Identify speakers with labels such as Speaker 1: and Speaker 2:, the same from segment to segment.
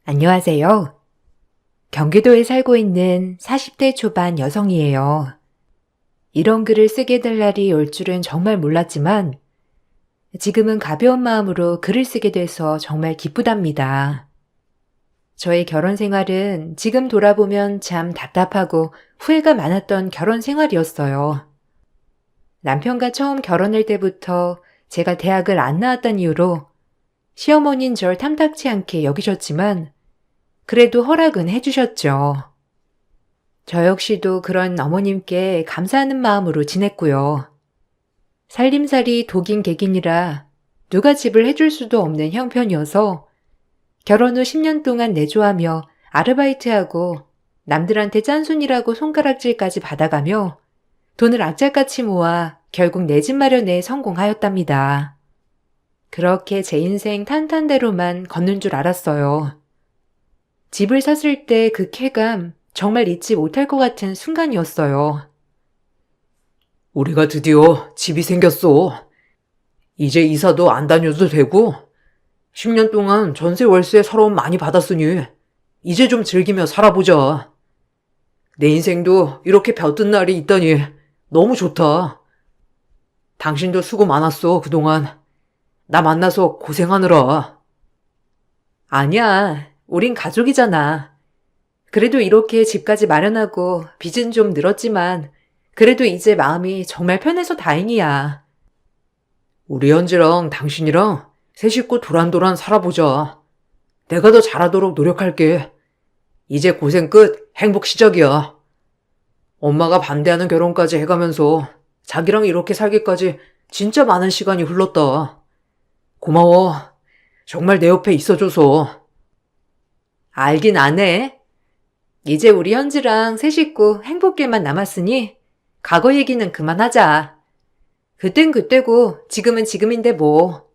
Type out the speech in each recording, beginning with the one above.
Speaker 1: 안녕하세요. 경기도에 살고 있는 40대 초반 여성이에요. 이런 글을 쓰게 될 날이 올 줄은 정말 몰랐지만 지금은 가벼운 마음으로 글을 쓰게 돼서 정말 기쁘답니다. 저의 결혼 생활은 지금 돌아보면 참 답답하고 후회가 많았던 결혼 생활이었어요. 남편과 처음 결혼할 때부터 제가 대학을 안 나왔다는 이유로 시어머니는 절 탐탁치 않게 여기셨지만 그래도 허락은 해주셨죠. 저 역시도 그런 어머님께 감사하는 마음으로 지냈고요. 살림살이 독인 객인이라 누가 집을 해줄 수도 없는 형편이어서 결혼 후 10년 동안 내조하며 아르바이트하고 남들한테 짠순이라고 손가락질까지 받아가며 돈을 악착같이 모아 결국 내 집 마련에 성공하였답니다. 그렇게 제 인생 탄탄대로만 걷는 줄 알았어요. 집을 샀을 때 그 쾌감 정말 잊지 못할 것 같은 순간이었어요.
Speaker 2: 우리가 드디어 집이 생겼어. 이제 이사도 안 다녀도 되고, 10년 동안 전세 월세 서러움 많이 받았으니, 이제 좀 즐기며 살아보자. 내 인생도 이렇게 벼뜬 날이 있다니 너무 좋다. 당신도 수고 많았어, 그동안. 나 만나서 고생하느라.
Speaker 1: 아니야, 우린 가족이잖아. 그래도 이렇게 집까지 마련하고 빚은 좀 늘었지만 그래도 이제 마음이 정말 편해서 다행이야.
Speaker 2: 우리 현지랑 당신이랑 새 식구 도란도란 살아보자. 내가 더 잘하도록 노력할게. 이제 고생 끝, 행복 시작이야. 엄마가 반대하는 결혼까지 해가면서 자기랑 이렇게 살기까지 진짜 많은 시간이 흘렀다. 고마워. 정말 내 옆에 있어줘서.
Speaker 1: 알긴 안 해. 이제 우리 현지랑 새 식구 행복길만 남았으니 과거 얘기는 그만하자. 그땐 그때고 지금은 지금인데 뭐.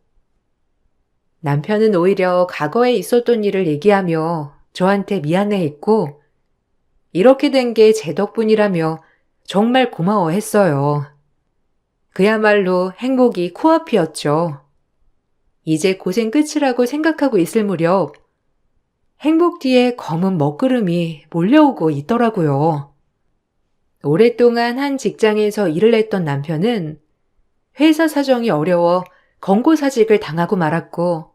Speaker 1: 남편은 오히려 과거에 있었던 일을 얘기하며 저한테 미안해했고 이렇게 된 게 제 덕분이라며 정말 고마워했어요. 그야말로 행복이 코앞이었죠. 이제 고생 끝이라고 생각하고 있을 무렵 행복 뒤에 검은 먹구름이 몰려오고 있더라고요. 오랫동안 한 직장에서 일을 했던 남편은 회사 사정이 어려워 권고사직을 당하고 말았고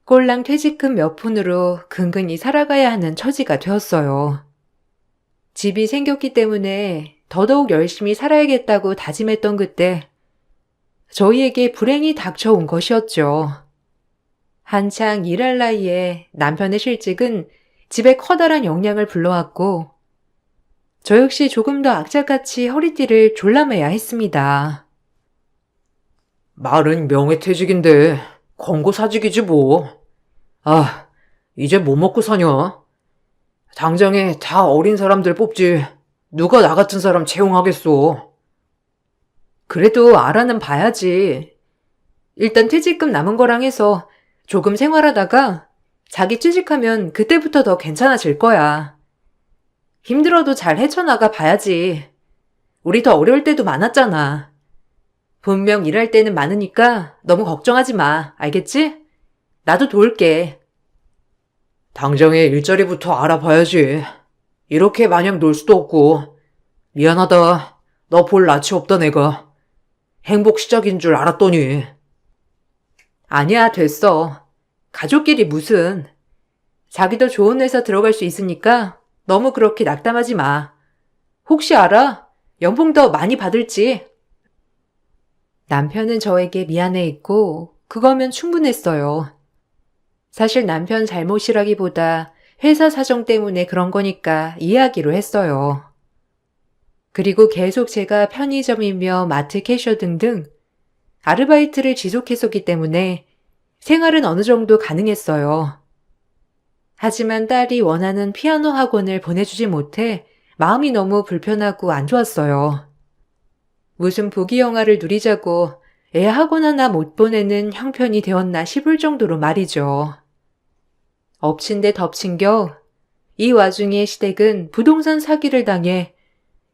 Speaker 1: 꼴랑 퇴직금 몇 푼으로 근근히 살아가야 하는 처지가 되었어요. 집이 생겼기 때문에 더더욱 열심히 살아야겠다고 다짐했던 그때 저희에게 불행이 닥쳐온 것이었죠. 한창 일할 나이에 남편의 실직은 집에 커다란 영향을 불러왔고 저 역시 조금 더 악착같이 허리띠를 졸라매야 했습니다.
Speaker 2: 말은 명예퇴직인데 권고사직이지 뭐. 아, 이제 뭐 먹고 사냐? 당장에 다 어린 사람들 뽑지. 누가 나 같은 사람 채용하겠어.
Speaker 1: 그래도 알아는 봐야지. 일단 퇴직금 남은 거랑 해서 조금 생활하다가 자기 취직하면 그때부터 더 괜찮아질 거야. 힘들어도 잘 헤쳐나가 봐야지. 우리 더 어려울 때도 많았잖아. 분명 일할 때는 많으니까 너무 걱정하지 마. 알겠지? 나도 도울게.
Speaker 2: 당장에 일자리부터 알아봐야지. 이렇게 마냥 놀 수도 없고. 미안하다. 너 볼 낯이 없다 내가. 행복 시작인 줄 알았더니.
Speaker 1: 아니야, 됐어. 가족끼리 무슨. 자기도 좋은 회사 들어갈 수 있으니까 너무 그렇게 낙담하지 마. 혹시 알아? 연봉 더 많이 받을지. 남편은 저에게 미안해했고 그거면 충분했어요. 사실 남편 잘못이라기보다 회사 사정 때문에 그런 거니까 이해하기로 했어요. 그리고 계속 제가 편의점이며 마트 캐셔 등등 아르바이트를 지속했었기 때문에 생활은 어느 정도 가능했어요. 하지만 딸이 원하는 피아노 학원을 보내주지 못해 마음이 너무 불편하고 안 좋았어요. 무슨 부귀 영화를 누리자고 애 학원 하나 못 보내는 형편이 되었나 싶을 정도로 말이죠. 엎친 데 덮친 겨 이 와중에 시댁은 부동산 사기를 당해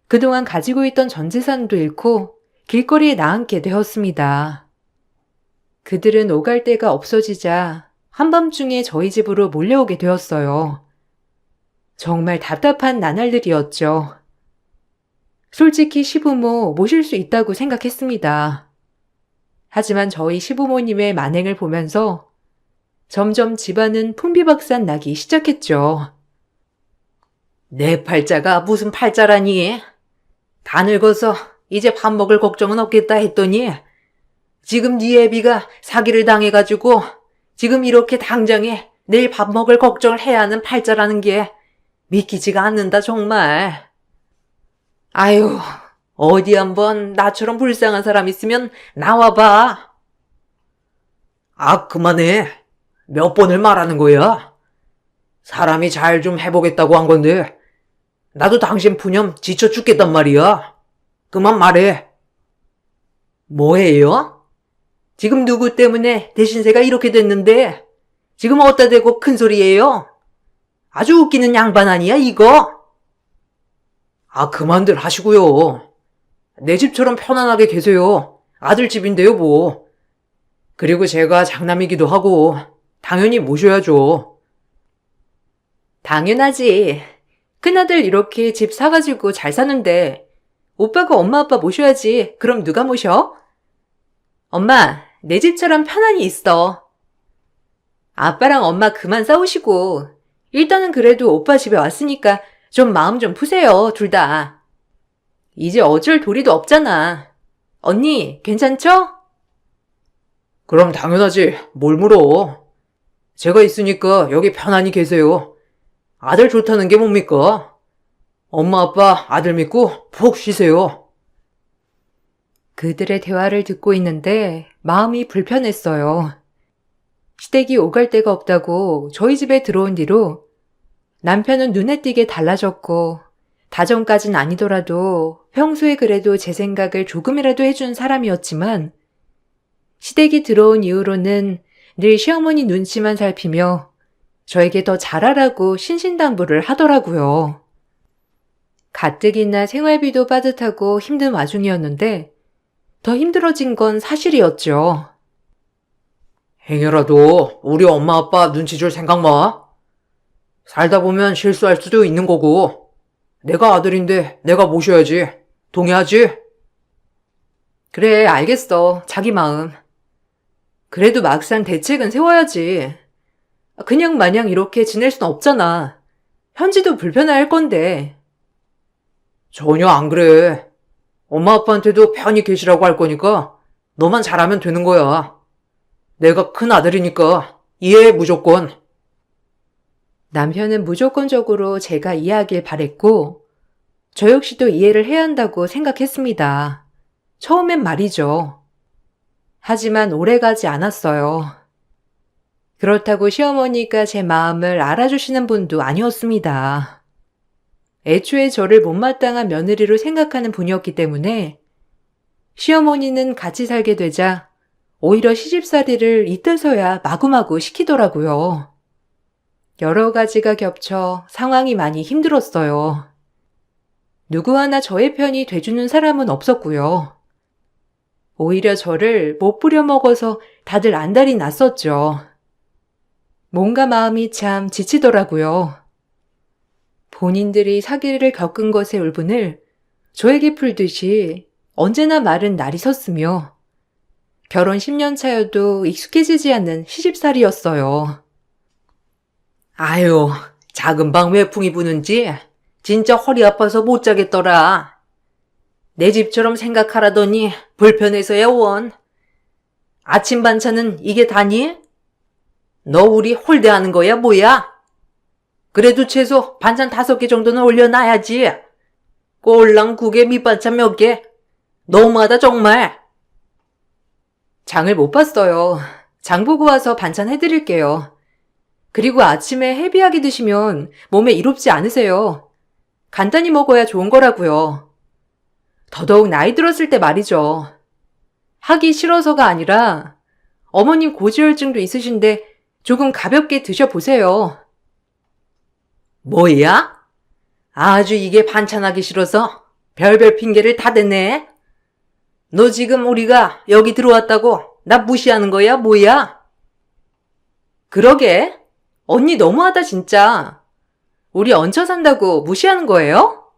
Speaker 1: 그동안 가지고 있던 전 재산도 잃고 길거리에 나앉게 되었습니다. 그들은 오갈 데가 없어지자 한밤중에 저희 집으로 몰려오게 되었어요. 정말 답답한 나날들이었죠. 솔직히 시부모 모실 수 있다고 생각했습니다. 하지만 저희 시부모님의 만행을 보면서 점점 집안은 풍비박산 나기 시작했죠.
Speaker 2: 내 팔자가 무슨 팔자라니? 다 늙어서 이제 밥 먹을 걱정은 없겠다 했더니 지금 네 애비가 사기를 당해가지고 지금 이렇게 당장에 내일 밥 먹을 걱정을 해야 하는 팔자라는 게 믿기지가 않는다 정말. 아유, 어디 한번 나처럼 불쌍한 사람 있으면 나와봐. 아, 그만해. 몇 번을 말하는 거야? 사람이 잘 좀 해보겠다고 한 건데 나도 당신 푸념 지쳐 죽겠단 말이야. 그만 말해. 뭐예요? 지금 누구 때문에 대신세가 이렇게 됐는데 지금 어디다 대고 큰 소리예요? 아주 웃기는 양반 아니야 이거? 아, 그만들 하시고요. 내 집처럼 편안하게 계세요. 아들 집인데요 뭐. 그리고 제가 장남이기도 하고 당연히 모셔야죠.
Speaker 1: 당연하지. 큰아들 이렇게 집 사가지고 잘 사는데 오빠가 엄마 아빠 모셔야지. 그럼 누가 모셔? 엄마, 내 집처럼 편안히 있어. 아빠랑 엄마 그만 싸우시고 일단은 그래도 오빠 집에 왔으니까 좀 마음 좀 푸세요, 둘 다. 이제 어쩔 도리도 없잖아. 언니, 괜찮죠?
Speaker 2: 그럼 당연하지. 뭘 물어. 제가 있으니까 여기 편안히 계세요. 아들 좋다는 게 뭡니까? 엄마 아빠 아들 믿고 푹 쉬세요.
Speaker 1: 그들의 대화를 듣고 있는데 마음이 불편했어요. 시댁이 오갈 데가 없다고 저희 집에 들어온 뒤로 남편은 눈에 띄게 달라졌고 다정까진 아니더라도 평소에 그래도 제 생각을 조금이라도 해준 사람이었지만 시댁이 들어온 이후로는 늘 시어머니 눈치만 살피며 저에게 더 잘하라고 신신당부를 하더라고요. 가뜩이나 생활비도 빠듯하고 힘든 와중이었는데 더 힘들어진 건 사실이었죠.
Speaker 2: 행여라도 우리 엄마 아빠 눈치 줄 생각 마. 살다 보면 실수할 수도 있는 거고 내가 아들인데 내가 모셔야지. 동의하지?
Speaker 1: 그래, 알겠어. 자기 마음. 그래도 막상 대책은 세워야지. 그냥 마냥 이렇게 지낼 순 없잖아. 현지도 불편해할 건데.
Speaker 2: 전혀 안 그래. 엄마 아빠한테도 편히 계시라고 할 거니까 너만 잘하면 되는 거야. 내가 큰 아들이니까 이해해 무조건.
Speaker 1: 남편은 무조건적으로 제가 이해하길 바랬고 저 역시도 이해를 해야 한다고 생각했습니다. 처음엔 말이죠. 하지만 오래가지 않았어요. 그렇다고 시어머니가 제 마음을 알아주시는 분도 아니었습니다. 애초에 저를 못마땅한 며느리로 생각하는 분이었기 때문에 시어머니는 같이 살게 되자 오히려 시집살이를 이때서야 마구마구 시키더라고요. 여러 가지가 겹쳐 상황이 많이 힘들었어요. 누구 하나 저의 편이 돼주는 사람은 없었고요. 오히려 저를 못 부려먹어서 다들 안달이 났었죠. 뭔가 마음이 참 지치더라고요. 본인들이 사기를 겪은 것의 울분을 저에게 풀듯이 언제나 말은 날이 섰으며 결혼 10년 차여도 익숙해지지 않는 시집살이였어요.
Speaker 2: 아유, 작은 방 외풍이 부는지 진짜 허리 아파서 못 자겠더라. 내 집처럼 생각하라더니 불편해서야 원. 아침 반찬은 이게 다니? 너 우리 홀대하는 거야 뭐야? 그래도 최소 반찬 5개 정도는 올려놔야지. 꼴랑 국에 밑반찬 몇 개. 너무하다 정말.
Speaker 1: 장을 못 봤어요. 장 보고 와서 반찬 해드릴게요. 그리고 아침에 헤비하게 드시면 몸에 이롭지 않으세요. 간단히 먹어야 좋은 거라고요. 더더욱 나이 들었을 때 말이죠. 하기 싫어서가 아니라 어머님 고지혈증도 있으신데 조금 가볍게 드셔보세요.
Speaker 2: 뭐야? 아주 이게 반찬하기 싫어서 별별 핑계를 다 대네. 너 지금 우리가 여기 들어왔다고 나 무시하는 거야 뭐야?
Speaker 1: 그러게. 언니 너무하다 진짜. 우리 얹혀 산다고 무시하는 거예요?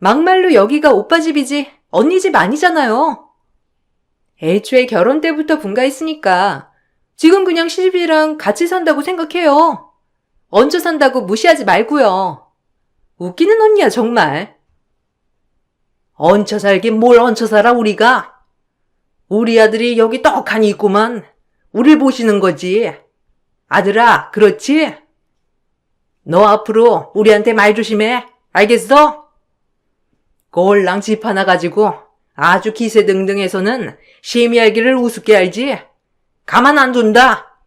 Speaker 1: 막말로 여기가 오빠 집이지 언니 집 아니잖아요. 애초에 결혼 때부터 분가했으니까 지금 그냥 시집이랑 같이 산다고 생각해요. 얹혀 산다고 무시하지 말고요. 웃기는 언니야 정말.
Speaker 2: 얹혀 살긴 뭘 얹혀 살아 우리가. 우리 아들이 여기 떡하니 있구만. 우릴 보시는 거지. 아들아, 그렇지? 너 앞으로 우리한테 말 조심해. 알겠어? 꼴랑 집 하나 가지고 아주 기세등등해서는 심히 알기를 우습게 알지. 가만 안 둔다.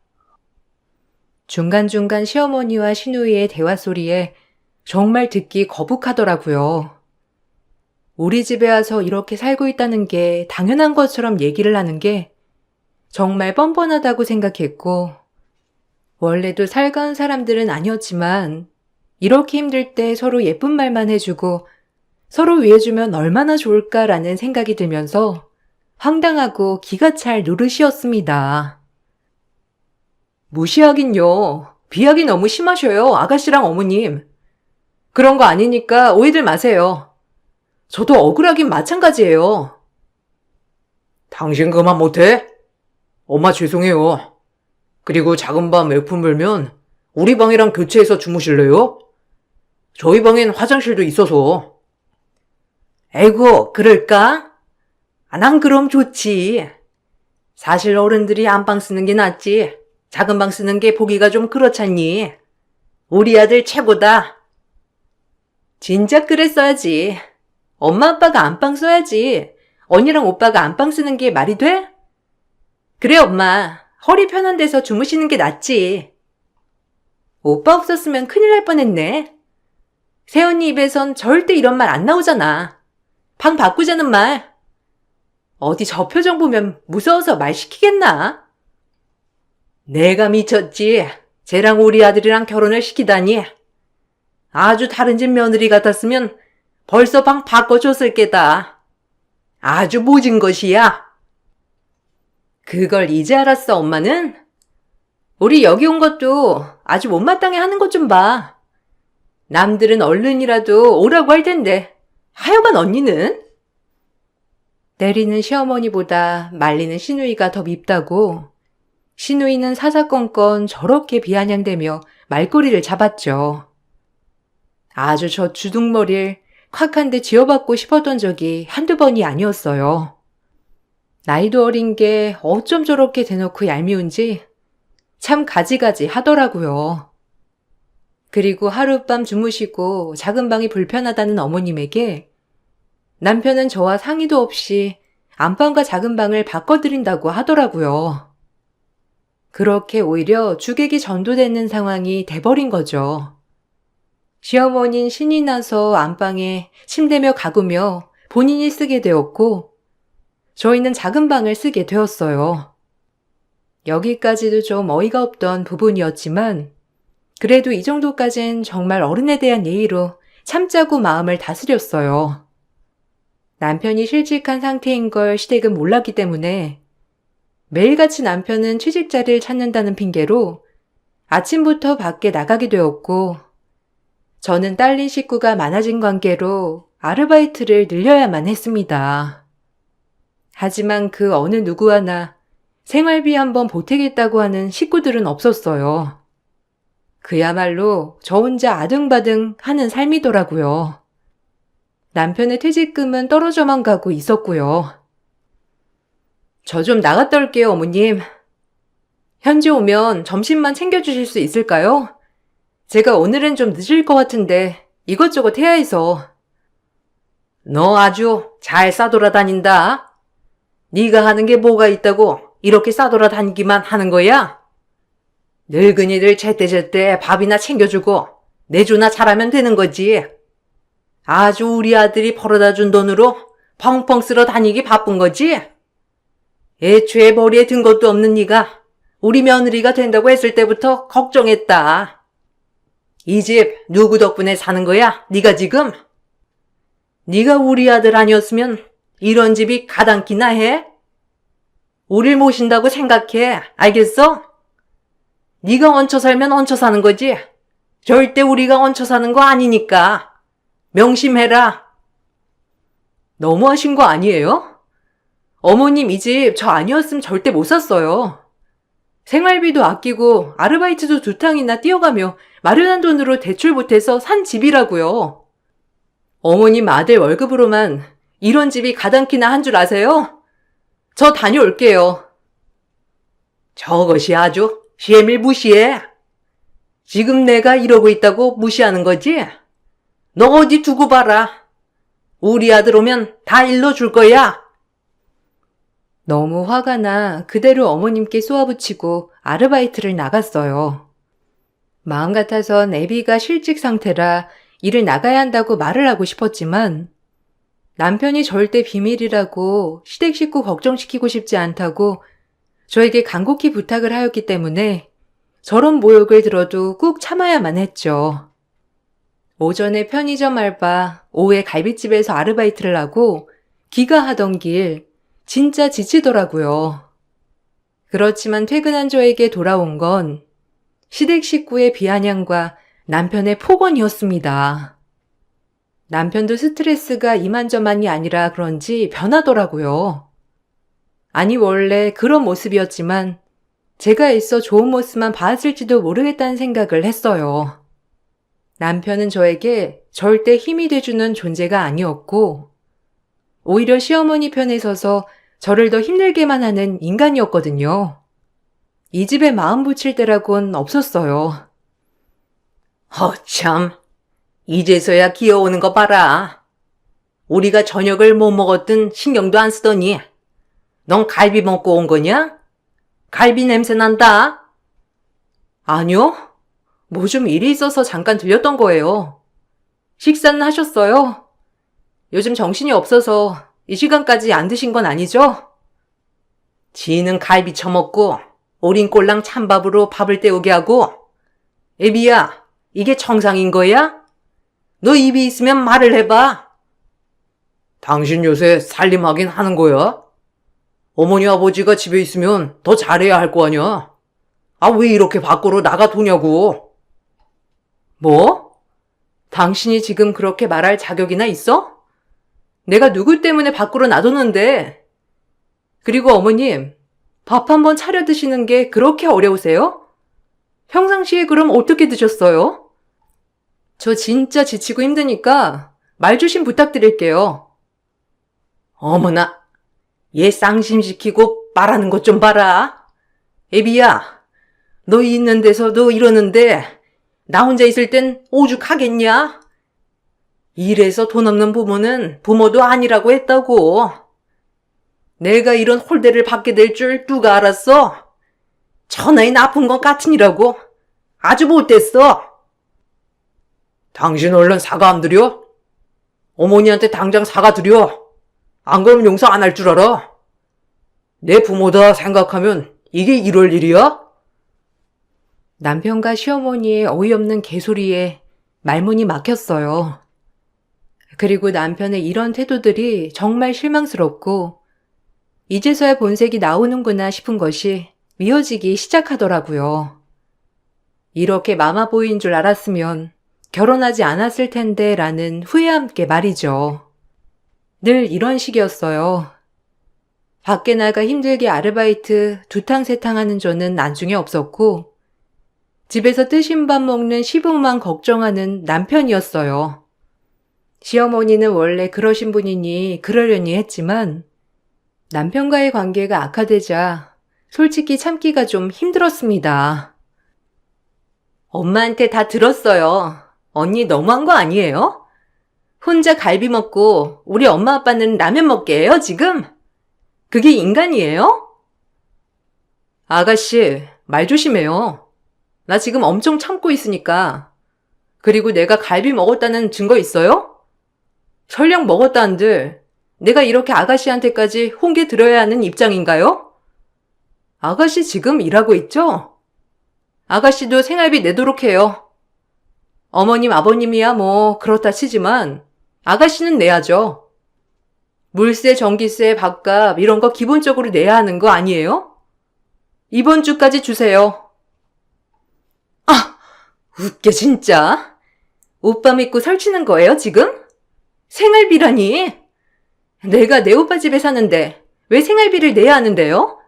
Speaker 1: 중간중간 시어머니와 시누이의 대화 소리에 정말 듣기 거북하더라고요. 우리 집에 와서 이렇게 살고 있다는 게 당연한 것처럼 얘기를 하는 게 정말 뻔뻔하다고 생각했고, 원래도 살가운 사람들은 아니었지만 이렇게 힘들 때 서로 예쁜 말만 해주고 서로 위해주면 얼마나 좋을까라는 생각이 들면서 황당하고 기가 찰 노릇이었습니다. 무시하긴요. 비하기 너무 심하셔요, 아가씨랑 어머님. 그런 거 아니니까 오해들 마세요. 저도 억울하긴 마찬가지예요.
Speaker 2: 당신 그만 못해? 엄마 죄송해요. 그리고 작은 밤 외풍 불면 우리 방이랑 교체해서 주무실래요? 저희 방엔 화장실도 있어서.
Speaker 1: 에고, 그럴까? 난 그럼 좋지. 사실 어른들이 안방 쓰는 게 낫지. 작은 방 쓰는 게 보기가 좀 그렇잖니. 우리 아들 최고다. 진작 그랬어야지. 엄마 아빠가 안방 써야지. 언니랑 오빠가 안방 쓰는 게 말이 돼? 그래 엄마. 허리 편한 데서 주무시는 게 낫지. 오빠 없었으면 큰일 날 뻔했네. 새언니 입에선 절대 이런 말 안 나오잖아. 방 바꾸자는 말. 어디 저 표정 보면 무서워서 말 시키겠나? 내가 미쳤지. 쟤랑 우리 아들이랑 결혼을 시키다니. 아주 다른 집 며느리 같았으면 벌써 방 바꿔줬을 게다. 아주 모진 것이야. 그걸 이제 알았어, 엄마는? 우리 여기 온 것도 아주 못마땅해 하는 것 좀 봐. 남들은 얼른이라도 오라고 할 텐데 하여간 언니는? 때리는 시어머니보다 말리는 시누이가 더 밉다고. 시누이는 사사건건 저렇게 비아냥대며 말꼬리를 잡았죠. 아주 저 주둥머리를 콱 한 대 쥐어받고 싶었던 적이 한두 번이 아니었어요. 나이도 어린 게 어쩜 저렇게 대놓고 얄미운지 참 가지가지 하더라고요. 그리고 하룻밤 주무시고 작은 방이 불편하다는 어머님에게 남편은 저와 상의도 없이 안방과 작은 방을 바꿔드린다고 하더라고요. 그렇게 오히려 주객이 전도되는 상황이 돼버린 거죠. 시어머니는 신이 나서 안방에 침대며 가구며 본인이 쓰게 되었고 저희는 작은 방을 쓰게 되었어요. 여기까지도 좀 어이가 없던 부분이었지만 그래도 이 정도까진 정말 어른에 대한 예의로 참자고 마음을 다스렸어요. 남편이 실직한 상태인 걸 시댁은 몰랐기 때문에 매일같이 남편은 취직 자리를 찾는다는 핑계로 아침부터 밖에 나가게 되었고 저는 딸린 식구가 많아진 관계로 아르바이트를 늘려야만 했습니다. 하지만 그 어느 누구 하나 생활비 한번 보태겠다고 하는 식구들은 없었어요. 그야말로 저 혼자 아등바등 하는 삶이더라고요. 남편의 퇴직금은 떨어져만 가고 있었고요. 저 좀 나갔다 올게요, 어머님. 현지 오면 점심만 챙겨주실 수 있을까요? 제가 오늘은 좀 늦을 것 같은데 이것저것 해야 해서. 너 아주 잘 싸돌아다닌다. 네가 하는 게 뭐가 있다고 이렇게 싸돌아다니기만 하는 거야? 늙은이들 제때제때 밥이나 챙겨주고 내조나 잘하면 되는 거지. 아주 우리 아들이 벌어다 준 돈으로 펑펑 쓸어 다니기 바쁜 거지? 애초에 머리에 든 것도 없는 네가 우리 며느리가 된다고 했을 때부터 걱정했다. 이 집 누구 덕분에 사는 거야? 네가 지금? 네가 우리 아들 아니었으면 이런 집이 가당키나 해? 우릴 모신다고 생각해. 알겠어?
Speaker 2: 네가 얹혀 살면 얹혀 사는 거지. 절대 우리가 얹혀 사는 거 아니니까. 명심해라. 너무하신 거 아니에요? 어머님 이 집 저 아니었으면 절대 못 샀어요. 생활비도 아끼고 아르바이트도 2탕이나 뛰어가며 마련한 돈으로 대출 못해서 산 집이라고요. 어머님 아들 월급으로만 이런 집이 가당키나 한 줄 아세요? 저 다녀올게요. 저것이 아주 시애밀무시해. 지금 내가 이러고 있다고 무시하는 거지? 너 어디 두고 봐라. 우리 아들 오면 다 일러줄 거야.
Speaker 1: 너무 화가 나 그대로 어머님께 쏘아붙이고 아르바이트를 나갔어요. 마음 같아선 애비가 실직 상태라 일을 나가야 한다고 말을 하고 싶었지만 남편이 절대 비밀이라고 시댁 식구 걱정시키고 싶지 않다고 저에게 간곡히 부탁을 하였기 때문에 저런 모욕을 들어도 꾹 참아야만 했죠. 오전에 편의점 알바, 오후에 갈비집에서 아르바이트를 하고 귀가하던 길 진짜 지치더라고요. 그렇지만 퇴근한 저에게 돌아온 건 시댁 식구의 비아냥과 남편의 폭언이었습니다. 남편도 스트레스가 이만저만이 아니라 그런지 변하더라고요. 아니 원래 그런 모습이었지만 제가 애써 좋은 모습만 봤을지도 모르겠다는 생각을 했어요. 남편은 저에게 절대 힘이 돼주는 존재가 아니었고 오히려 시어머니 편에 서서 저를 더 힘들게만 하는 인간이었거든요. 이 집에 마음 붙일 때라곤 없었어요.
Speaker 2: 허참, 이제서야 기어오는 거 봐라. 우리가 저녁을 못 먹었든 신경도 안 쓰더니 넌 갈비 먹고 온 거냐? 갈비 냄새 난다.
Speaker 1: 아니요. 뭐 좀 일이 있어서 잠깐 들렸던 거예요. 식사는 하셨어요? 요즘 정신이 없어서 이 시간까지 안 드신 건 아니죠?
Speaker 2: 지는 갈비 처먹고 어린 꼴랑 찬밥으로 밥을 때우게 하고. 애비야, 이게 정상인 거야? 너 입이 있으면 말을 해봐. 당신 요새 살림하긴 하는 거야? 어머니 아버지가 집에 있으면 더 잘해야 할 거 아니야? 아, 왜 이렇게 밖으로 나가두냐고.
Speaker 1: 뭐? 당신이 지금 그렇게 말할 자격이나 있어? 내가 누구 때문에 밖으로 놔뒀는데. 그리고 어머님, 밥 한번 차려 드시는 게 그렇게 어려우세요? 평상시에 그럼 어떻게 드셨어요? 저 진짜 지치고 힘드니까 말 조심 부탁드릴게요.
Speaker 2: 어머나, 얘 쌍심시키고 말하는 것 좀 봐라. 애비야, 너 있는 데서도 이러는데 나 혼자 있을 땐 오죽하겠냐? 일해서 돈 없는 부모는 부모도 아니라고 했다고. 내가 이런 홀대를 받게 될 줄 누가 알았어? 천하의 나쁜 것 같으니라고. 아주 못됐어. 당신 얼른 사과 안 드려? 어머니한테 당장 사과 드려. 안 그러면 용서 안 할 줄 알아? 내 부모다 생각하면 이게 이럴 일이야?
Speaker 1: 남편과 시어머니의 어이없는 개소리에 말문이 막혔어요. 그리고 남편의 이런 태도들이 정말 실망스럽고 이제서야 본색이 나오는구나 싶은 것이 미어지기 시작하더라고요. 이렇게 마마보이인 줄 알았으면 결혼하지 않았을 텐데 라는 후회와 함께 말이죠. 늘 이런 식이었어요. 밖에 나가 힘들게 아르바이트 2탕 3탕 하는 저는 나중에 없었고 집에서 뜨신 밥 먹는 시부만 걱정하는 남편이었어요. 시어머니는 원래 그러신 분이니 그러려니 했지만 남편과의 관계가 악화되자 솔직히 참기가 좀 힘들었습니다. 엄마한테 다 들었어요. 언니 너무한 거 아니에요? 혼자 갈비 먹고 우리 엄마 아빠는 라면 먹게 해요, 지금? 그게 인간이에요? 아가씨, 말 조심해요. 나 지금 엄청 참고 있으니까. 그리고 내가 갈비 먹었다는 증거 있어요? 설령 먹었다 한들 내가 이렇게 아가씨한테까지 홍게 들어야 하는 입장인가요? 아가씨 지금 일하고 있죠? 아가씨도 생활비 내도록 해요. 어머님, 아버님이야 뭐 그렇다 치지만 아가씨는 내야죠. 물세, 전기세, 밥값 이런 거 기본적으로 내야 하는 거 아니에요? 이번 주까지 주세요. 웃겨 진짜. 오빠 믿고 설치는 거예요 지금? 생활비라니. 내가 내 오빠 집에 사는데 왜 생활비를 내야 하는데요?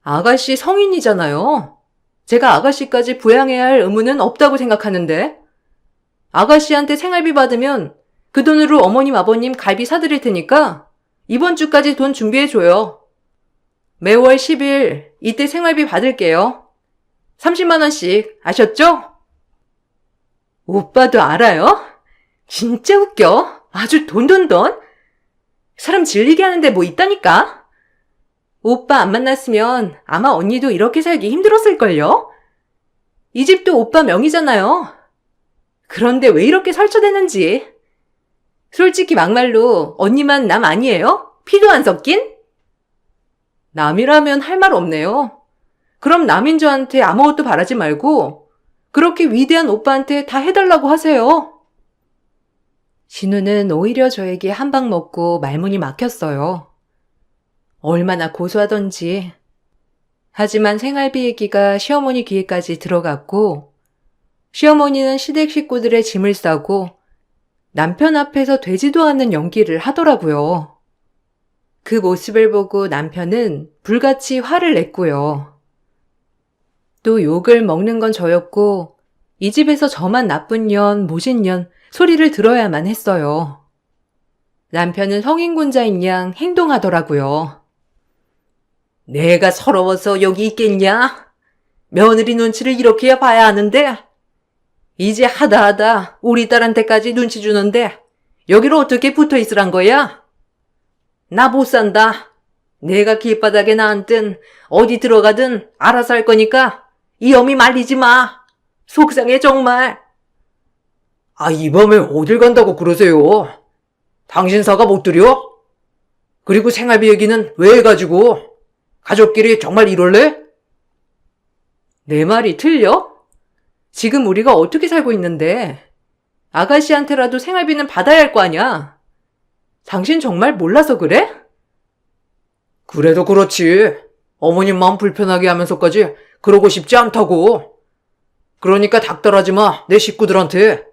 Speaker 1: 아가씨 성인이잖아요. 제가 아가씨까지 부양해야 할 의무는 없다고 생각하는데. 아가씨한테 생활비 받으면 그 돈으로 어머님 아버님 갈비 사드릴 테니까 이번 주까지 돈 준비해줘요. 매월 10일 이때 생활비 받을게요. 30만 원씩 아셨죠? 오빠도 알아요? 진짜 웃겨. 아주 돈돈돈. 사람 질리게 하는데 뭐 있다니까? 오빠 안 만났으면 아마 언니도 이렇게 살기 힘들었을걸요? 이 집도 오빠 명의잖아요. 그런데 왜 이렇게 설쳐대는지. 솔직히 막말로 언니만 남 아니에요? 피도 안 섞인? 남이라면 할 말 없네요. 그럼 남인 저한테 아무것도 바라지 말고 그렇게 위대한 오빠한테 다 해달라고 하세요. 진우는 오히려 저에게 한 방 먹고 말문이 막혔어요. 얼마나 고소하던지. 하지만 생활비 얘기가 시어머니 귀에까지 들어갔고 시어머니는 시댁 식구들의 짐을 싸고 남편 앞에서 되지도 않는 연기를 하더라고요. 그 모습을 보고 남편은 불같이 화를 냈고요. 또 욕을 먹는 건 저였고 이 집에서 저만 나쁜 년, 모진 년 소리를 들어야만 했어요. 남편은 성인군자인 양 행동하더라고요. 내가 서러워서 여기 있겠냐? 며느리 눈치를 이렇게 봐야 하는데 이제 하다 우리 딸한테까지 눈치 주는데 여기로 어떻게 붙어 있으란 거야? 나 못 산다. 내가 길바닥에 나앉든 어디 들어가든 알아서 할 거니까 이 어미 말리지 마. 속상해 정말.
Speaker 2: 아, 이 밤에 어딜 간다고 그러세요? 당신 사과 못 드려? 그리고 생활비 얘기는 왜 해가지고? 가족끼리 정말 이럴래?
Speaker 1: 내 말이 틀려? 지금 우리가 어떻게 살고 있는데 아가씨한테라도 생활비는 받아야 할 거 아냐? 당신 정말 몰라서 그래?
Speaker 2: 그래도 그렇지. 어머님 마음 불편하게 하면서까지 그러고 싶지 않다고. 그러니까 닥달하지 마, 내 식구들한테.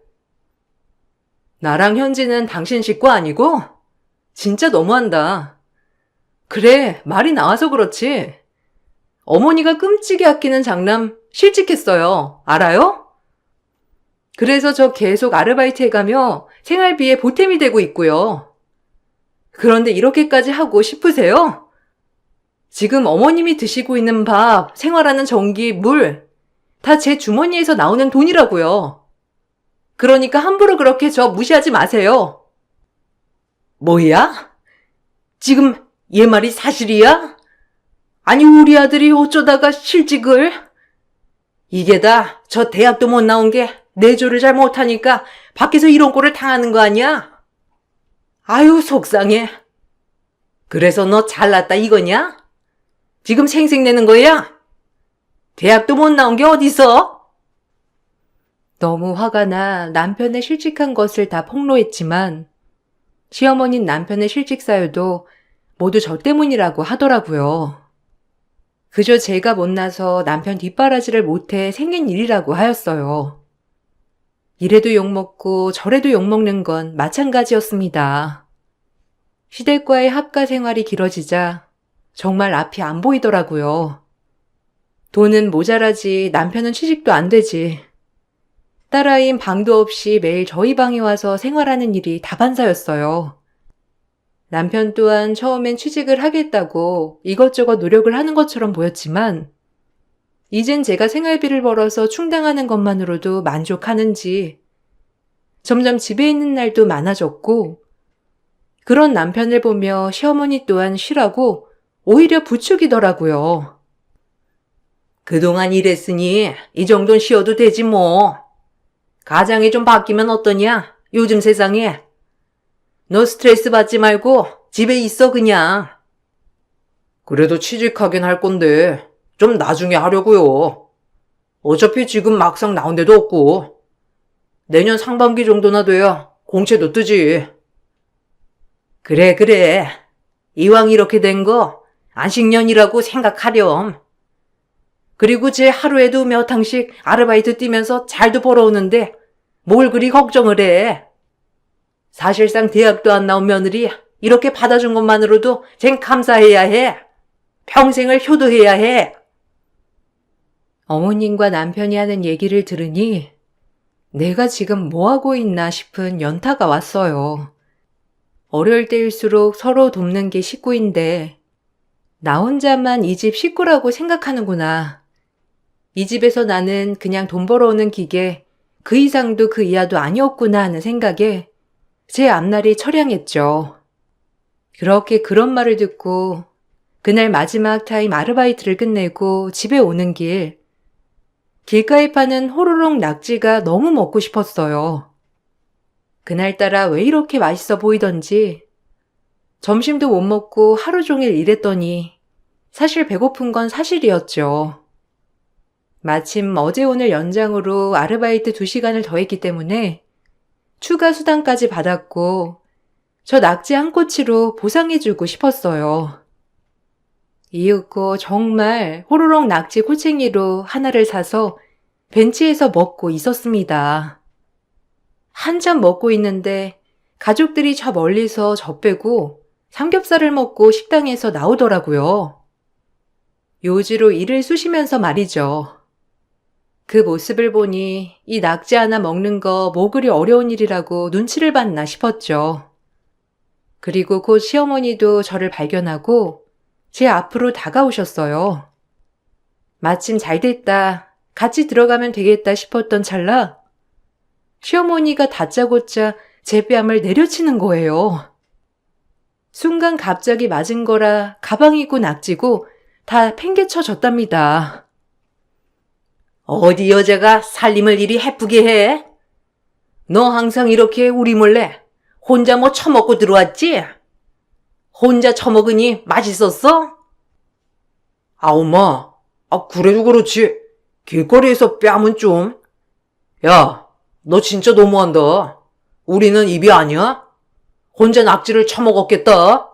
Speaker 1: 나랑 현지는 당신 식구 아니고? 진짜 너무한다. 그래, 말이 나와서 그렇지. 어머니가 끔찍이 아끼는 장남 실직했어요. 알아요? 그래서 저 계속 아르바이트 해가며 생활비에 보탬이 되고 있고요. 그런데 이렇게까지 하고 싶으세요? 지금 어머님이 드시고 있는 밥, 생활하는 전기, 물, 다 제 주머니에서 나오는 돈이라고요. 그러니까 함부로 그렇게 저 무시하지 마세요. 뭐야? 지금 얘 말이 사실이야? 아니 우리 아들이 어쩌다가 실직을? 이게 다 저 대학도 못 나온 게 내조를 잘 못하니까 밖에서 이런 꼴을 당하는 거 아니야? 아유 속상해. 그래서 너 잘났다 이거냐? 지금 생색내는 거야? 대학도 못 나온 게 어디서? 너무 화가 나 남편의 실직한 것을 다 폭로했지만 시어머니는 남편의 실직 사유도 모두 저 때문이라고 하더라고요. 그저 제가 못나서 남편 뒷바라지를 못해 생긴 일이라고 하였어요. 이래도 욕먹고 저래도 욕먹는 건 마찬가지였습니다. 시댁과의 합가 생활이 길어지자 정말 앞이 안 보이더라고요. 돈은 모자라지 남편은 취직도 안 되지. 딸아이인 방도 없이 매일 저희 방에 와서 생활하는 일이 다반사였어요. 남편 또한 처음엔 취직을 하겠다고 이것저것 노력을 하는 것처럼 보였지만 이젠 제가 생활비를 벌어서 충당하는 것만으로도 만족하는지 점점 집에 있는 날도 많아졌고 그런 남편을 보며 시어머니 또한 쉬라고 오히려 부추기더라고요. 그동안 일했으니 이 정도는 쉬어도 되지 뭐. 가장이 좀 바뀌면 어떠냐? 요즘 세상에. 너 스트레스 받지 말고 집에 있어 그냥.
Speaker 2: 그래도 취직하긴 할 건데 좀 나중에 하려고요. 어차피 지금 막상 나온 데도 없고 내년 상반기 정도나 돼야 공채도 뜨지.
Speaker 1: 그래. 이왕 이렇게 된 거 안식년이라고 생각하렴.
Speaker 2: 그리고 쟤 하루에도 몇 항씩 아르바이트 뛰면서 잘도 벌어오는데 뭘 그리 걱정을 해. 사실상 대학도 안 나온 며느리 이렇게 받아준 것만으로도 쟨 감사해야 해. 평생을 효도해야 해.
Speaker 1: 어머님과 남편이 하는 얘기를 들으니 내가 지금 뭐하고 있나 싶은 연타가 왔어요. 어려울 때일수록 서로 돕는 게 식구인데 나 혼자만 이 집 식구라고 생각하는구나. 이 집에서 나는 그냥 돈 벌어오는 기계, 그 이상도 그 이하도 아니었구나 하는 생각에 제 앞날이 처량했죠. 그렇게 그런 말을 듣고 그날 마지막 타임 아르바이트를 끝내고 집에 오는 길, 길가에 파는 호로록 낙지가 너무 먹고 싶었어요. 그날따라 왜 이렇게 맛있어 보이던지 점심도 못 먹고 하루 종일 일했더니 사실 배고픈 건 사실이었죠. 마침 어제 오늘 연장으로 아르바이트 2시간을 더 했기 때문에 추가 수당까지 받았고 저 낙지 한 꼬치로 보상해주고 싶었어요. 이윽고 정말 호로록 낙지 꼬챙이로 하나를 사서 벤치에서 먹고 있었습니다. 한참 먹고 있는데 가족들이 저 멀리서 저 빼고 삼겹살을 먹고 식당에서 나오더라고요. 요지로 일을 쑤시면서 말이죠. 그 모습을 보니 이 낙지 하나 먹는 거 뭐 그리 어려운 일이라고 눈치를 봤나 싶었죠. 그리고 곧 시어머니도 저를 발견하고 제 앞으로 다가오셨어요. 마침 잘 됐다. 같이 들어가면 되겠다 싶었던 찰나 시어머니가 다짜고짜 제 뺨을 내려치는 거예요. 순간 갑자기 맞은 거라 가방이고 낙지고 다 팽개쳐졌답니다.
Speaker 2: 어디 여자가 살림을 이리 해쁘게 해? 너 항상 이렇게 우리 몰래 혼자 뭐 처먹고 들어왔지? 혼자 처먹으니 맛있었어? 아, 엄마. 그래도 그렇지. 길거리에서 뺨은 좀. 야, 너 진짜 너무한다. 우리는 입이 아니야? 혼자 낙지를 처먹었겠다.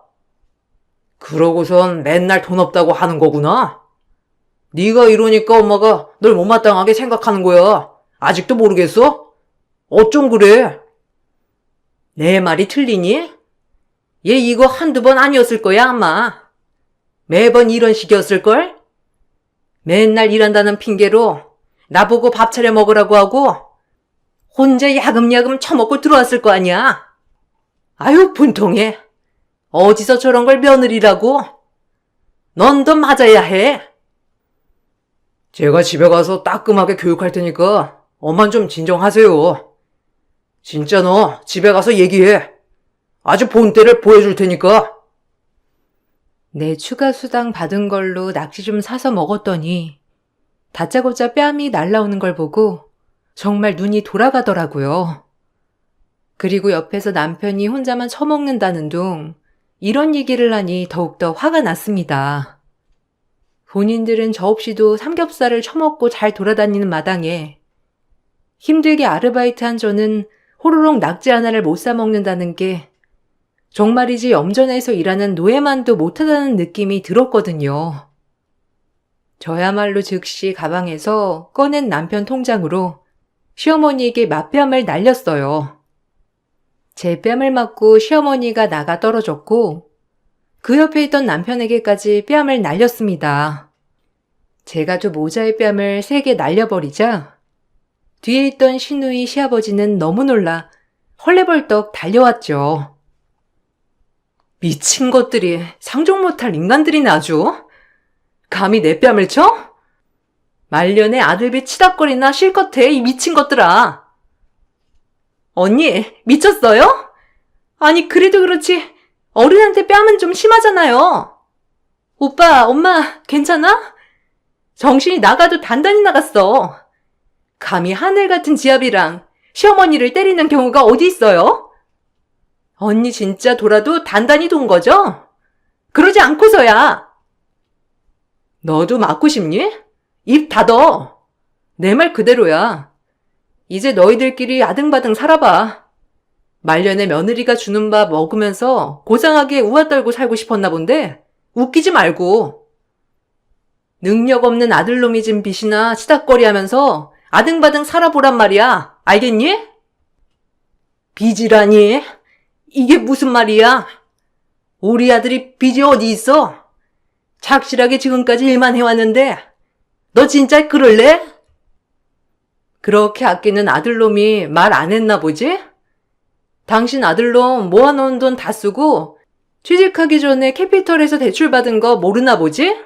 Speaker 2: 그러고선 맨날 돈 없다고 하는 거구나. 네가 이러니까 엄마가 널 못마땅하게 생각하는 거야. 아직도 모르겠어? 어쩜 그래? 내 말이 틀리니? 얘 이거 한두 번 아니었을 거야, 아마. 매번 이런 식이었을걸? 맨날 일한다는 핑계로 나보고 밥 차려 먹으라고 하고 혼자 야금야금 처먹고 들어왔을 거 아니야. 아유, 분통해. 어디서 저런 걸 며느리라고? 넌 더 맞아야 해. 제가 집에 가서 따끔하게 교육할 테니까 엄만 좀 진정하세요. 진짜 너 집에 가서 얘기해. 아주 본때를 보여줄 테니까.
Speaker 1: 내 추가 수당 받은 걸로 낙지 좀 사서 먹었더니 다짜고짜 뺨이 날라오는 걸 보고 정말 눈이 돌아가더라고요. 그리고 옆에서 남편이 혼자만 처먹는다는 둥 이런 얘기를 하니 더욱더 화가 났습니다. 본인들은 저 없이도 삼겹살을 처먹고 잘 돌아다니는 마당에 힘들게 아르바이트한 저는 호로록 낙지 하나를 못 사 먹는다는 게 정말이지 염전에서 일하는 노예만도 못하다는 느낌이 들었거든요. 저야말로 즉시 가방에서 꺼낸 남편 통장으로 시어머니에게 맞뺨을 날렸어요. 제 뺨을 맞고 시어머니가 나가 떨어졌고 그 옆에 있던 남편에게까지 뺨을 날렸습니다. 제가 저 모자의 뺨을 3개 날려버리자 뒤에 있던 시누이 시아버지는 너무 놀라 헐레벌떡 달려왔죠.
Speaker 2: 미친 것들이 상종 못할 인간들이네 아주. 감히 내 뺨을 쳐? 말년에 아들비 치닥거리나 실컷 해, 이 미친 것들아. 언니, 미쳤어요? 아니, 그래도 그렇지 어른한테 뺨은 좀 심하잖아요. 오빠, 엄마, 괜찮아? 정신이 나가도 단단히 나갔어. 감히 하늘 같은 지압이랑 시어머니를 때리는 경우가 어디 있어요? 언니 진짜 돌아도 단단히 돈 거죠? 그러지 않고서야. 너도 맞고 싶니? 입 닫어. 내 말 그대로야. 이제 너희들끼리 아등바등 살아봐. 말년에 며느리가 주는 밥 먹으면서 고상하게 우아 떨고 살고 싶었나 본데 웃기지 말고. 능력 없는 아들놈이 진 빚이나 치닥거리 하면서 아등바등 살아보란 말이야. 알겠니? 빚이라니? 이게 무슨 말이야? 우리 아들이 빚이 어디 있어? 착실하게 지금까지 일만 해왔는데 너 진짜 그럴래? 그렇게 아끼는 아들놈이 말 안 했나 보지? 당신 아들놈 모아놓은 돈 다 쓰고 취직하기 전에 캐피털에서 대출받은 거 모르나 보지?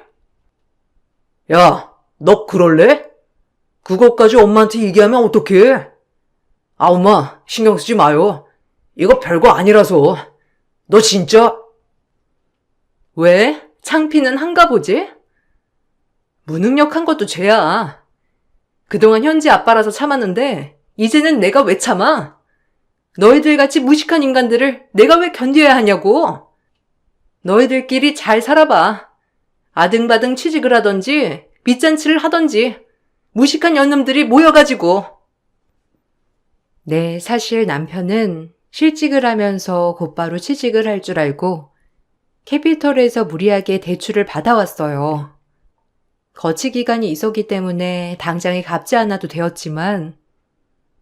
Speaker 2: 야, 너 그럴래? 그것까지 엄마한테 얘기하면 어떡해? 아, 엄마, 신경 쓰지 마요. 이거 별거 아니라서. 너 진짜? 왜? 창피는 한가 보지? 무능력한 것도 죄야. 그동안 현지 아빠라서 참았는데 이제는 내가 왜 참아? 너희들 같이 무식한 인간들을 내가 왜 견뎌야 하냐고. 너희들끼리 잘 살아봐. 아등바등 취직을 하던지 빚잔치를 하던지 무식한 연놈들이 모여가지고.
Speaker 1: 네, 사실 남편은 실직을 하면서 곧바로 취직을 할 줄 알고 캐피털에서 무리하게 대출을 받아왔어요. 거치 기간이 있었기 때문에 당장에 갚지 않아도 되었지만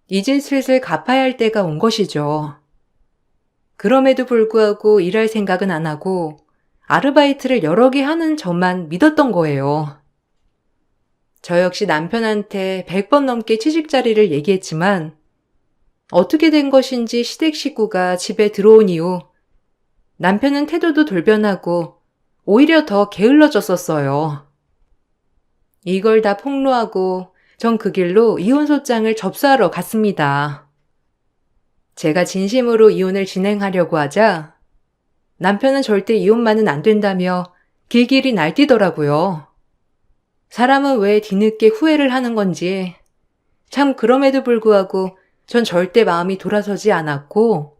Speaker 1: 이제 슬슬 갚아야 할 때가 온 것이죠. 그럼에도 불구하고 일할 생각은 안 하고 아르바이트를 여러 개 하는 저만 믿었던 거예요. 저 역시 남편한테 100번 넘게 취직 자리를 얘기했지만 어떻게 된 것인지 시댁 식구가 집에 들어온 이후 남편은 태도도 돌변하고 오히려 더 게을러졌었어요. 이걸 다 폭로하고 전 그 길로 이혼소장을 접수하러 갔습니다. 제가 진심으로 이혼을 진행하려고 하자 남편은 절대 이혼만은 안 된다며 길길이 날뛰더라고요. 사람은 왜 뒤늦게 후회를 하는 건지 참 그럼에도 불구하고 전 절대 마음이 돌아서지 않았고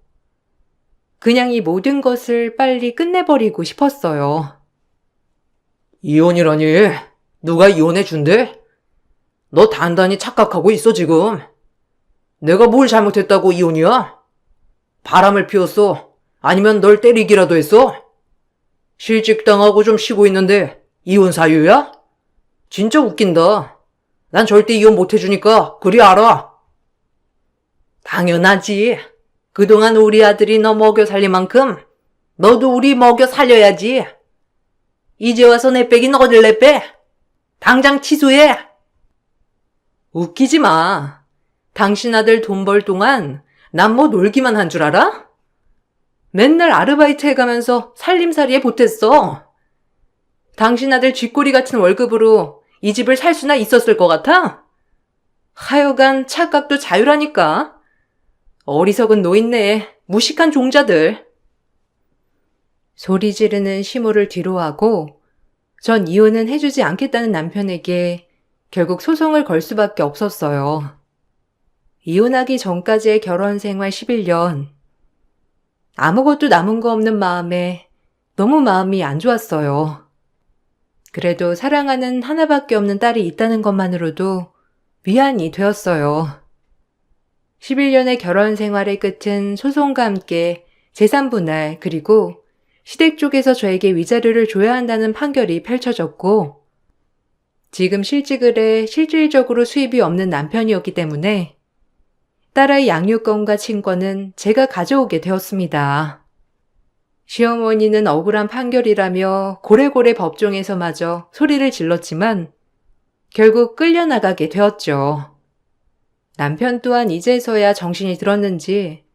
Speaker 1: 그냥 이 모든 것을 빨리 끝내버리고 싶었어요.
Speaker 2: 이혼이라니? 누가 이혼해 준대? 너 단단히 착각하고 있어 지금. 내가 뭘 잘못했다고 이혼이야? 바람을 피웠어? 아니면 널 때리기라도 했어? 실직당하고 좀 쉬고 있는데 이혼 사유야? 진짜 웃긴다. 난 절대 이혼 못 해주니까 그리 알아. 당연하지. 그동안 우리 아들이 너 먹여 살릴 만큼 너도 우리 먹여 살려야지. 이제 와서 내 빼긴 어딜 내 빼? 당장 취소해. 웃기지 마. 당신 아들 돈 벌 동안 난 뭐 놀기만 한 줄 알아? 맨날 아르바이트 해가면서 살림살이에 보탰어. 당신 아들 쥐꼬리 같은 월급으로 이 집을 살 수나 있었을 것 같아? 하여간 착각도 자유라니까. 어리석은 노인네, 무식한 종자들. 소리 지르는 시모를 뒤로하고 전 이혼은 해주지 않겠다는 남편에게 결국 소송을 걸 수밖에 없었어요. 이혼하기 전까지의 결혼 생활 11년. 아무것도 남은 거 없는 마음에 너무 마음이 안 좋았어요. 그래도 사랑하는 하나밖에 없는 딸이 있다는 것만으로도 위안이 되었어요. 11년의 결혼 생활의 끝은 소송과 함께 재산 분할 그리고 시댁 쪽에서 저에게 위자료를 줘야 한다는 판결이 펼쳐졌고 지금 실직을 해 실질적으로 수입이 없는 남편이었기 때문에 딸아이 양육권과 친권은 제가 가져오게 되었습니다. 시어머니는 억울한 판결이라며 고래고래 법정에서마저 소리를 질렀지만 결국 끌려나가게 되었죠. 남편 또한 이제서야 정신이 들었는지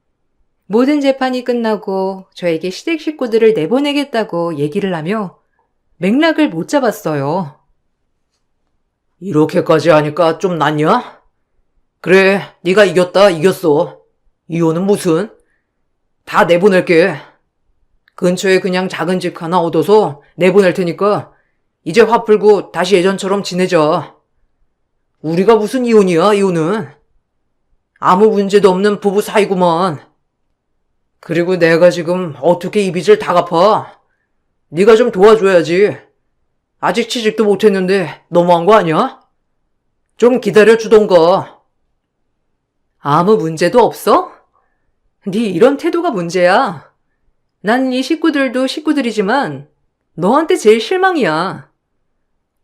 Speaker 2: 모든 재판이 끝나고 저에게 시댁 식구들을 내보내겠다고 얘기를 하며 맥락을 못 잡았어요. 이렇게까지 하니까 좀 낫냐? 그래, 네가 이겼다, 이겼어. 이혼은 무슨? 다 내보낼게. 근처에 그냥 작은 집 하나 얻어서 내보낼 테니까 이제 화 풀고 다시 예전처럼 지내자. 우리가 무슨 이혼이야, 이혼은. 아무 문제도 없는 부부 사이구만. 그리고 내가 지금 어떻게 이 빚을 다 갚아? 네가 좀 도와줘야지. 아직 취직도 못했는데 너무한 거 아니야? 좀 기다려주던가. 아무 문제도 없어? 네 이런 태도가 문제야. 난 이 식구들도 식구들이지만 너한테 제일 실망이야.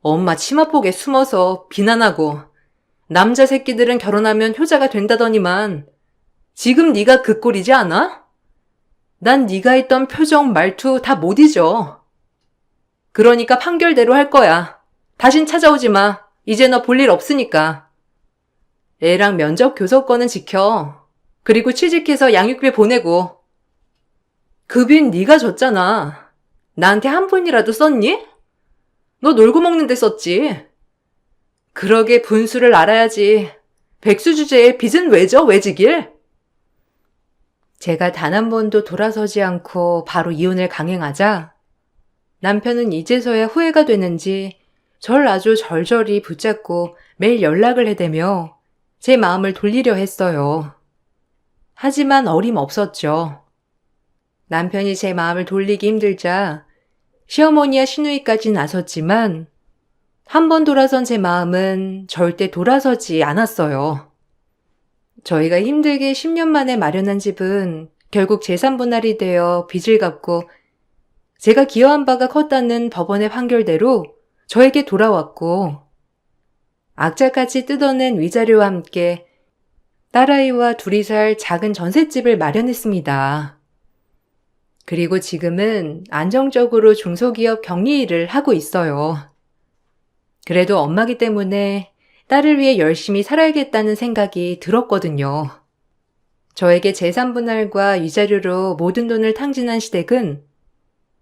Speaker 2: 엄마 치마폭에 숨어서 비난하고 남자 새끼들은 결혼하면 효자가 된다더니만 지금 네가 그 꼴이지 않아? 난 네가 했던 표정, 말투 다 못 잊어. 그러니까 판결대로 할 거야. 다신 찾아오지 마. 이제 너 볼 일 없으니까. 애랑 면접 교섭권은 지켜. 그리고 취직해서 양육비 보내고. 급인 네가 줬잖아. 나한테 한 푼이라도 썼니? 너 놀고 먹는 데 썼지. 그러게 분수를 알아야지. 백수 주제에 빚은 왜 져, 왜 지길?
Speaker 1: 제가 단 한 번도 돌아서지 않고 바로 이혼을 강행하자 남편은 이제서야 후회가 되는지 절 아주 절절히 붙잡고 매일 연락을 해대며 제 마음을 돌리려 했어요. 하지만 어림없었죠. 남편이 제 마음을 돌리기 힘들자 시어머니와 시누이까지 나섰지만 한 번 돌아선 제 마음은 절대 돌아서지 않았어요. 저희가 힘들게 10년 만에 마련한 집은 결국 재산분할이 되어 빚을 갚고 제가 기여한 바가 컸다는 법원의 판결대로 저에게 돌아왔고 악착같이 뜯어낸 위자료와 함께 딸아이와 둘이 살 작은 전셋집을 마련했습니다. 그리고 지금은 안정적으로 중소기업 격리 일을 하고 있어요. 그래도 엄마기 때문에 딸을 위해 열심히 살아야겠다는 생각이 들었거든요. 저에게 재산분할과 위자료로 모든 돈을 탕진한 시댁은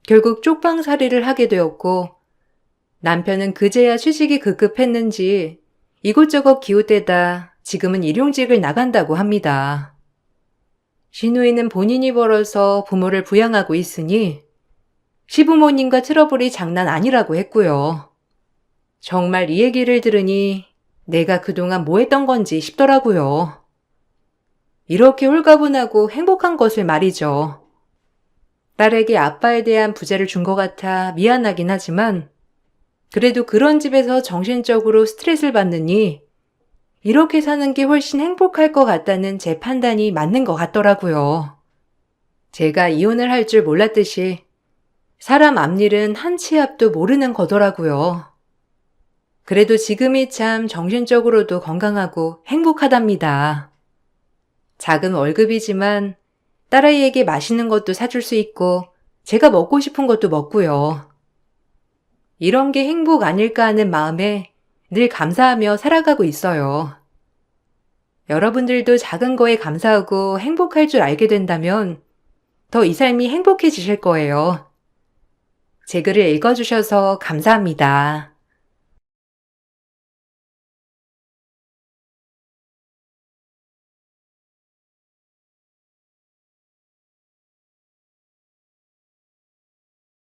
Speaker 1: 결국 쪽방살이를 하게 되었고 남편은 그제야 취직이 급급했는지 이곳저곳 기웃대다 지금은 일용직을 나간다고 합니다. 시누이는 본인이 벌어서 부모를 부양하고 있으니 시부모님과 트러블이 장난 아니라고 했고요. 정말 이 얘기를 들으니 내가 그동안 뭐 했던 건지 싶더라고요. 이렇게 홀가분하고 행복한 것을 말이죠. 딸에게 아빠에 대한 부재를 준 것 같아 미안하긴 하지만 그래도 그런 집에서 정신적으로 스트레스를 받느니 이렇게 사는 게 훨씬 행복할 것 같다는 제 판단이 맞는 것 같더라고요. 제가 이혼을 할 줄 몰랐듯이 사람 앞일은 한 치 앞도 모르는 거더라고요. 그래도 지금이 참 정신적으로도 건강하고 행복하답니다. 작은 월급이지만 딸아이에게 맛있는 것도 사줄 수 있고 제가 먹고 싶은 것도 먹고요. 이런 게 행복 아닐까 하는 마음에 늘 감사하며 살아가고 있어요. 여러분들도 작은 거에 감사하고 행복할 줄 알게 된다면 더 이 삶이 행복해지실 거예요. 제 글을 읽어주셔서 감사합니다.